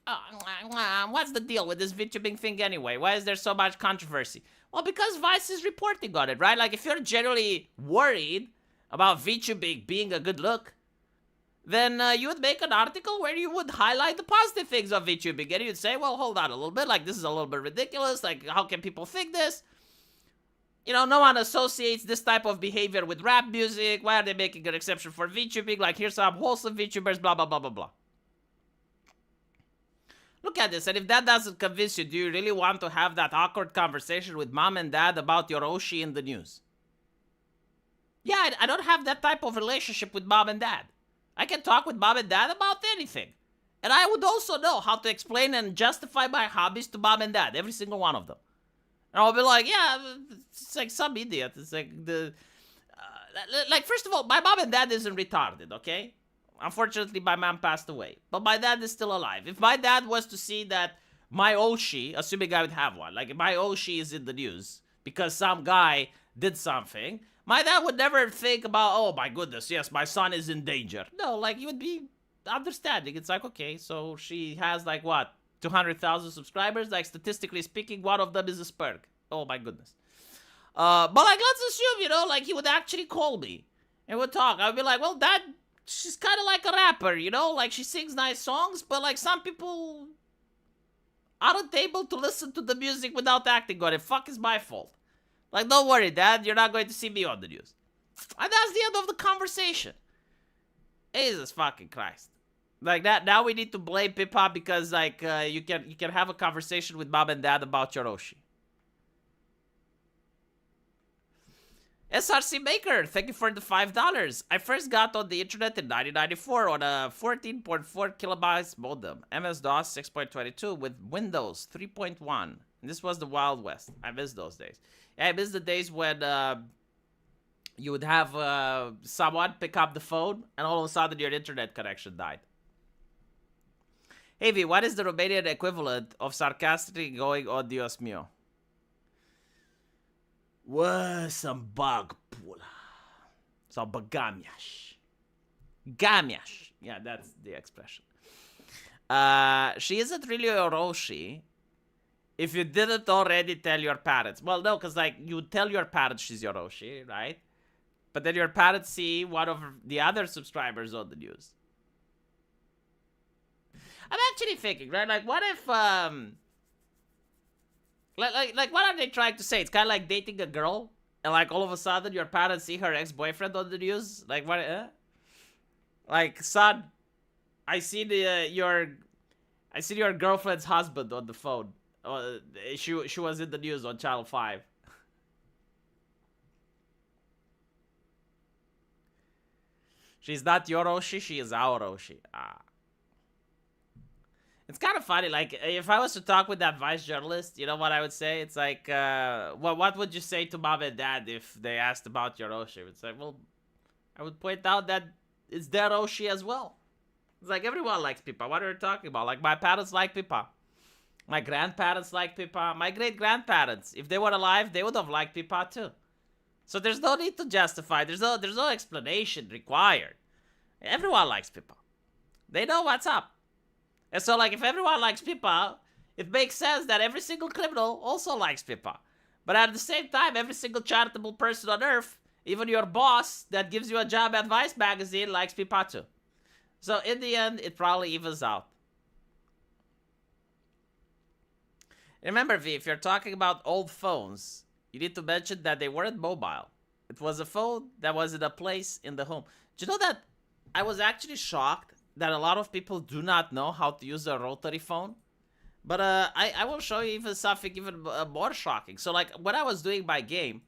What's the deal with this VTubing thing anyway? Why is there so much controversy? Well, because Vice is reporting on it, right? Like, if you're generally worried about VTubing being a good look, then you would make an article where you would highlight the positive things of VTubing. And you'd say, well, hold on a little bit. Like, this is a little bit ridiculous. Like, how can people think this? You know, no one associates this type of behavior with rap music. Why are they making an exception for VTubing? Like, here's some wholesome VTubers, blah, blah, blah, blah, blah. Look at this. And if that doesn't convince you, do you really want to have that awkward conversation with mom and dad about your Oshi in the news? Yeah, I don't have that type of relationship with mom and dad. I can talk with mom and dad about anything. And I would also know how to explain and justify my hobbies to mom and dad, every single one of them. And I'll be like, yeah, it's like some idiot. It's like like, first of all, my mom and dad isn't retarded, okay? Unfortunately, my mom passed away. But my dad is still alive. If my dad was to see that my Oshi, assuming I would have one, like if my Oshi is in the news because some guy did something, my dad would never think about, oh my goodness, yes, my son is in danger. No, like, he would be understanding. It's like, okay, so she has like what? 200,000 subscribers, like statistically speaking, one of them is a spurg. Oh my goodness. But like, let's assume, you know, like he would actually call me and would talk. I'd be like, well, Dad, she's kind of like a rapper, you know, like she sings nice songs, but like some people aren't able to listen to the music without acting on it. Fuck, is my fault. Like, don't worry, Dad, you're not going to see me on the news. And that's the end of the conversation. Jesus fucking Christ. Like that, now we need to blame Pippa because like you can have a conversation with mom and dad about your Oshi. SRC Maker, thank you for the $5. I first got on the internet in 1994 on a 14.4 kilobytes modem, MS-DOS 6.22 with Windows 3.1. This was the Wild West. I miss those days. Yeah, I miss the days when you would have someone pick up the phone and all of a sudden your internet connection died. Hey V, what is the Romanian equivalent of sarcastically going, oh Dios mío? Some bug pula. Some bagamiash. Gamiash. Yeah, that's the expression. She isn't really your Oshi if you didn't already tell your parents. Well, no, because like you tell your parents she's your Oshi, right? But then your parents see one of the other subscribers on the news. I'm actually thinking, right? Like, what if, like, what are they trying to say? It's kind of like dating a girl, and like all of a sudden your parents see her ex-boyfriend on the news. Like, what? Like, son, I see your girlfriend's husband on the phone. She was in the news on Channel 5. She's not your Oshi, she is our Oshi. It's kind of funny, like, if I was to talk with that Vice journalist, you know what I would say? It's like, what would you say to mom and dad if they asked about your Oshi? It's like, well, I would point out that it's their Oshi as well. It's like, everyone likes Pipa. What are you talking about? Like, my parents like Pipa. My grandparents like Pipa. My great-grandparents, if they were alive, they would have liked Pipa too. So there's no need to justify. There's no explanation required. Everyone likes Pipa. They know what's up. And so, like, if everyone likes Pippa, it makes sense that every single criminal also likes Pippa. But at the same time, every single charitable person on earth, even your boss that gives you a job at Vice magazine, likes Pippa too. So, in the end, it probably evens out. Remember, V, if you're talking about old phones, you need to mention that they weren't mobile. It was a phone that was in a place in the home. Do you know that I was actually shocked that a lot of people do not know how to use a rotary phone? But I will show you even something even more shocking. So like when I was doing my game,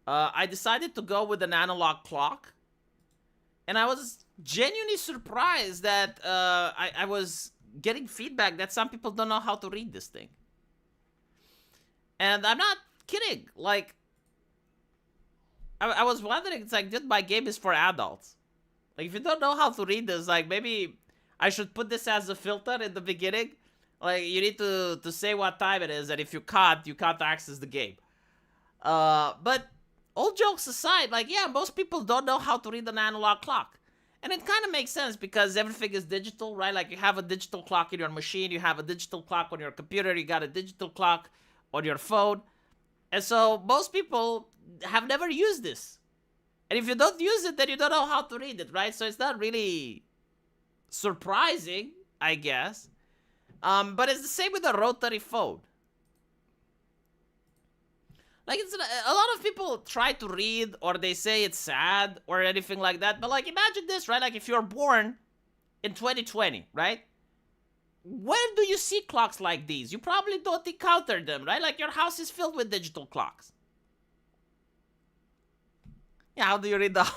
I decided to go with an analog clock. And I was genuinely surprised that I was getting feedback that some people don't know how to read this thing. And I'm not kidding. Like, I was wondering, it's like, dude, my game is for adults. Like, if you don't know how to read this, like, maybe I should put this as a filter in the beginning. Like, you need to say what time it is, and if you can't access the game. But all jokes aside, like, yeah, most people don't know how to read an analog clock. And it kind of makes sense because everything is digital, right? Like, you have a digital clock in your machine, you have a digital clock on your computer, you got a digital clock on your phone. And so most people have never used this. And if you don't use it, then you don't know how to read it, right? So it's not really surprising, I guess. But it's the same with a rotary phone. Like, it's a lot of people try to read, or they say it's sad, or anything like that. But, like, imagine this, right? Like, if you're born in 2020, right? Where do you see clocks like these? You probably don't encounter them, right? Like, your house is filled with digital clocks. Yeah, how do you read that?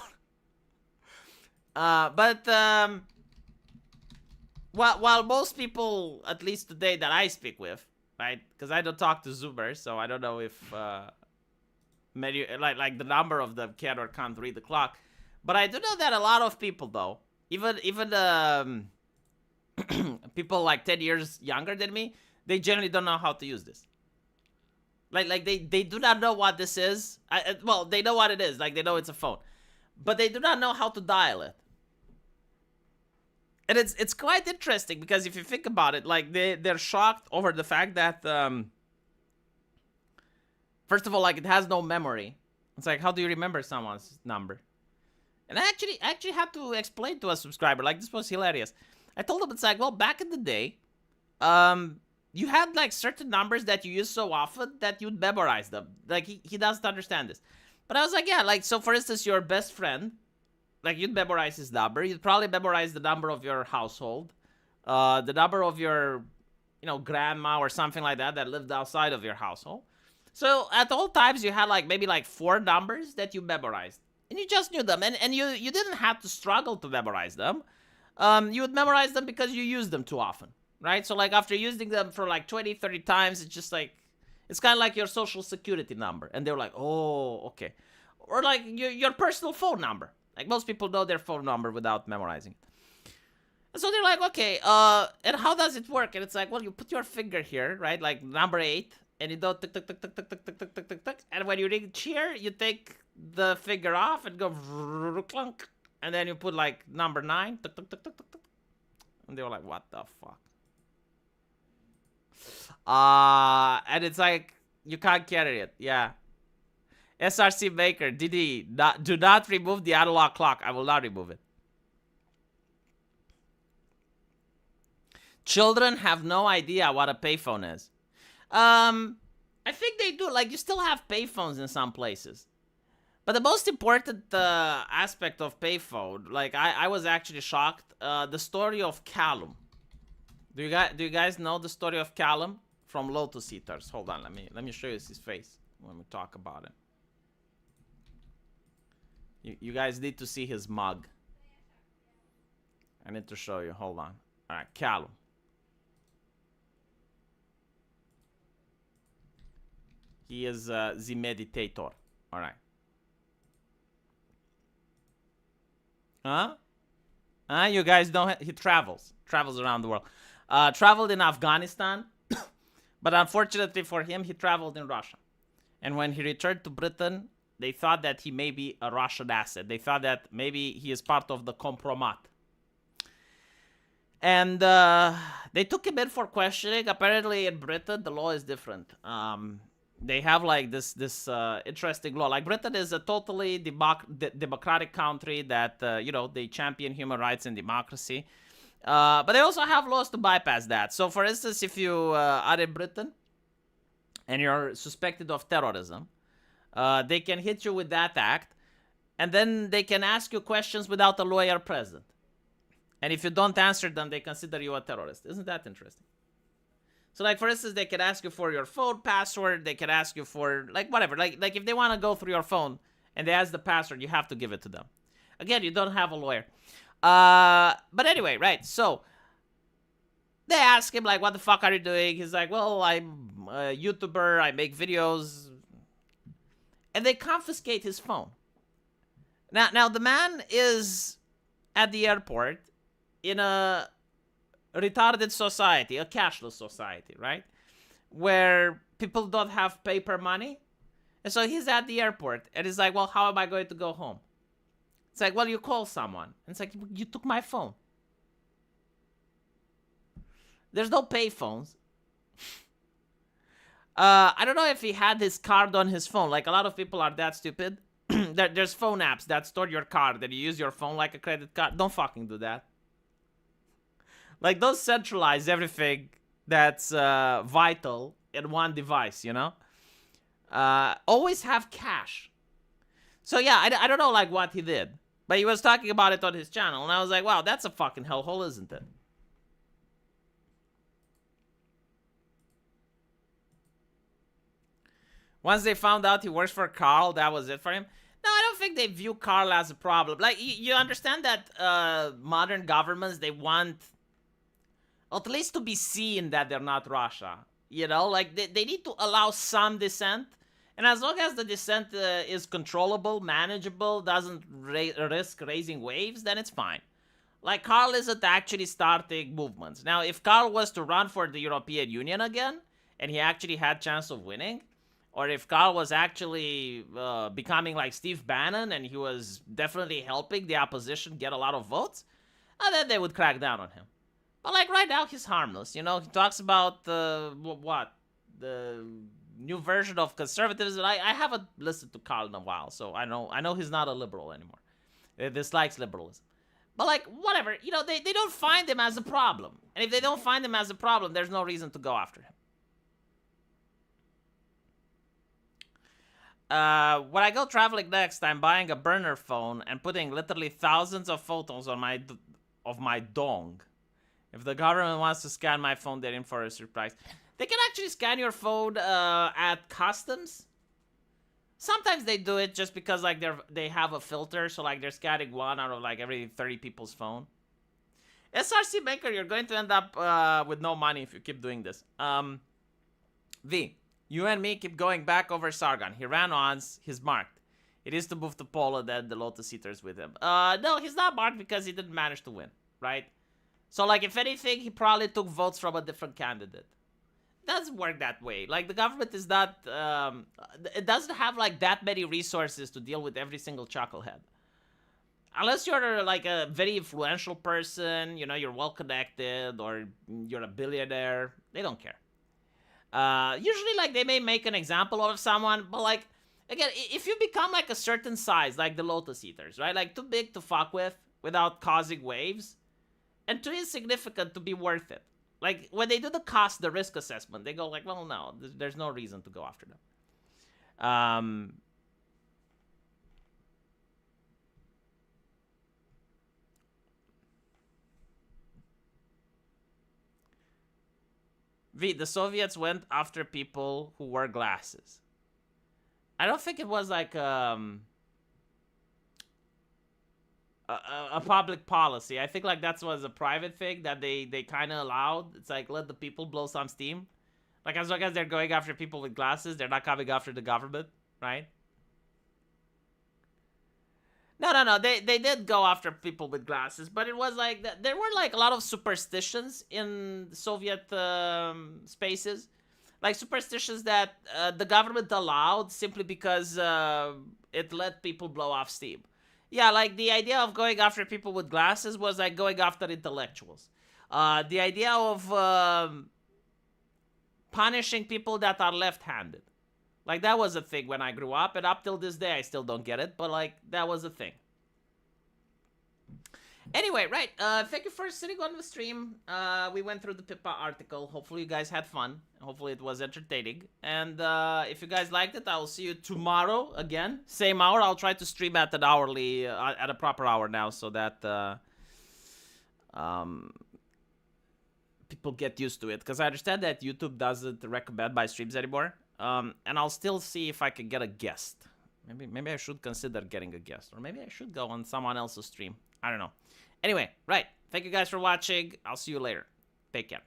While most people, at least today that I speak with, right? Because I don't talk to Zoomers, so I don't know if many like the number of them can or can't read the clock. But I do know that a lot of people, though, even people like 10 years younger than me, they generally don't know how to use this. Like they do not know what this is. Well, they know what it is. Like, they know it's a phone, but they do not know how to dial it. And it's quite interesting because if you think about it, like, they're shocked over the fact that first of all, like, it has no memory. It's like, how do you remember someone's number? And I actually had to explain to a subscriber, like, this was hilarious. I told him, it's like, well, back in the day, you had, like, certain numbers that you use so often that you'd memorize them. Like, he doesn't understand this. But I was like, yeah, like, so for instance, your best friend, like, you'd memorize his number. You'd probably memorize the number of your household, the number of your, grandma or something like that lived outside of your household. So at all times, you had, like, maybe, like, 4 numbers that you memorized. And you just knew them. And you didn't have to struggle to memorize them. You would memorize them because you used them too often, right? So, like, after using them for, like, 20, 30 times, it's just, like, it's kind of like your social security number. And they're like, oh, okay. Or, like, your personal phone number. Like, most people know their phone number without memorizing it. And so they're like, okay, and how does it work? And it's like, well, you put your finger here, right? Like, number 8, and you do tick, tick, tick, tick, tick, tick, tick, tick, tick, tick, tick. And when you reach here, you take the finger off and go clunk. And then you put, like, number 9, tick, tick, tick, tick, tick, tick. And they were like, what the fuck? And it's like, you can't carry it. Yeah. SRC Maker, DD, do not remove the analog clock. I will not remove it. Children have no idea what a payphone is. I think they do. Like, you still have payphones in some places. But the most important aspect of payphone, like, I was actually shocked. The story of Callum. Do you guys know the story of Callum from Lotus Eaters? Hold on, let me show you his face when we talk about it. You guys need to see his mug. I need to show you. Hold on. All right, Callum. He is the meditator. All right. Huh? You guys don't. He travels around the world. Traveled in Afghanistan, but unfortunately for him, he traveled in Russia. And when he returned to Britain, they thought that he may be a Russian asset. They thought that maybe he is part of the compromat. And they took him in for questioning. Apparently in Britain, the law is different. They have, like, this interesting law. Like, Britain is a totally democratic country that, they champion human rights and democracy. But they also have laws to bypass that. So, for instance, if you are in Britain and you're suspected of terrorism, they can hit you with that act, and then they can ask you questions without a lawyer present. And if you don't answer them, they consider you a terrorist. Isn't that interesting? So, like, for instance, they can ask you for your phone password. They can ask you for, like, whatever. Like if they want to go through your phone and they ask the password, you have to give it to them. Again, you don't have a lawyer. But anyway, right. So they ask him, like, what the fuck are you doing? He's like, well, I'm a YouTuber. I make videos. And they confiscate his phone. Now the man is at the airport in a retarded society, a cashless society, right? Where people don't have paper money. And so he's at the airport and he's like, well, how am I going to go home? It's like, well, you call someone. And it's like, you took my phone. There's no pay phones. I don't know if he had his card on his phone. Like, a lot of people are that stupid. There's phone apps that store your card and you use your phone like a credit card. Don't fucking do that. Like, don't centralize everything that's vital in one device, you know? Always have cash. So yeah, I don't know like what he did. But he was talking about it on his channel. And I was like, wow, that's a fucking hellhole, isn't it? Once they found out he works for Carl, that was it for him. No, I don't think they view Carl as a problem. Like, you understand that modern governments, they want at least to be seen that they're not Russia. You know, like, they need to allow some dissent. And as long as the dissent is controllable, manageable, doesn't risk raising waves, then it's fine. Like, Carl isn't actually starting movements. Now, if Carl was to run for the European Union again, and he actually had chance of winning, or if Carl was actually becoming like Steve Bannon and he was definitely helping the opposition get a lot of votes, then they would crack down on him. But like right now, he's harmless. You know, he talks about the new version of conservatism. I haven't listened to Carl in a while, so I know he's not a liberal anymore. He dislikes liberalism. But like, whatever, you know, they don't find him as a problem. And if they don't find him as a problem, there's no reason to go after him. When I go traveling next, I'm buying a burner phone and putting literally thousands of photos on my dong. If the government wants to scan my phone, they're in for a surprise. They can actually scan your phone at customs. Sometimes they do it just because like they have a filter, so like they're scanning one out of like every 30 people's phone. SRC Maker, you're going to end up with no money if you keep doing this. V. You and me keep going back over Sargon. He ran once. He's marked. It is to move to Poland and the Lotus Eaters with him. No, he's not marked because he didn't manage to win, right? So, like, if anything, he probably took votes from a different candidate. It doesn't work that way. Like, the government is not... it doesn't have, like, that many resources to deal with every single chucklehead. Unless you're, like, a very influential person, you know, you're well-connected, or you're a billionaire, they don't care. Usually, like, they may make an example of someone, but, like, again, if you become, like, a certain size, like the Lotus Eaters, right? Like, too big to fuck with without causing waves, and too insignificant to be worth it. Like, when they do the risk assessment, they go, like, well, no, there's no reason to go after them. V, the Soviets went after people who wore glasses. I don't think it was like a public policy. I think like that was a private thing that they kind of allowed. It's like, let the people blow some steam. Like, as long as they're going after people with glasses, they're not coming after the government, right? No. They did go after people with glasses, but it was like there were like a lot of superstitions in Soviet spaces, like superstitions that the government allowed simply because it let people blow off steam. Yeah, like the idea of going after people with glasses was like going after intellectuals. The idea of punishing people that are left-handed. Like, that was a thing when I grew up, and up till this day, I still don't get it, but, like, that was a thing. Anyway, right, thank you for sitting on the stream. We went through the Pippa article. Hopefully you guys had fun. Hopefully it was entertaining. And if you guys liked it, I will see you tomorrow again. Same hour. I'll try to stream at an hourly, at a proper hour now, so that people get used to it. Because I understand that YouTube doesn't recommend my streams anymore. And I'll still see if I can get a guest. Maybe I should consider getting a guest. Or maybe I should go on someone else's stream. I don't know. Anyway, right. Thank you guys for watching. I'll see you later. Take care.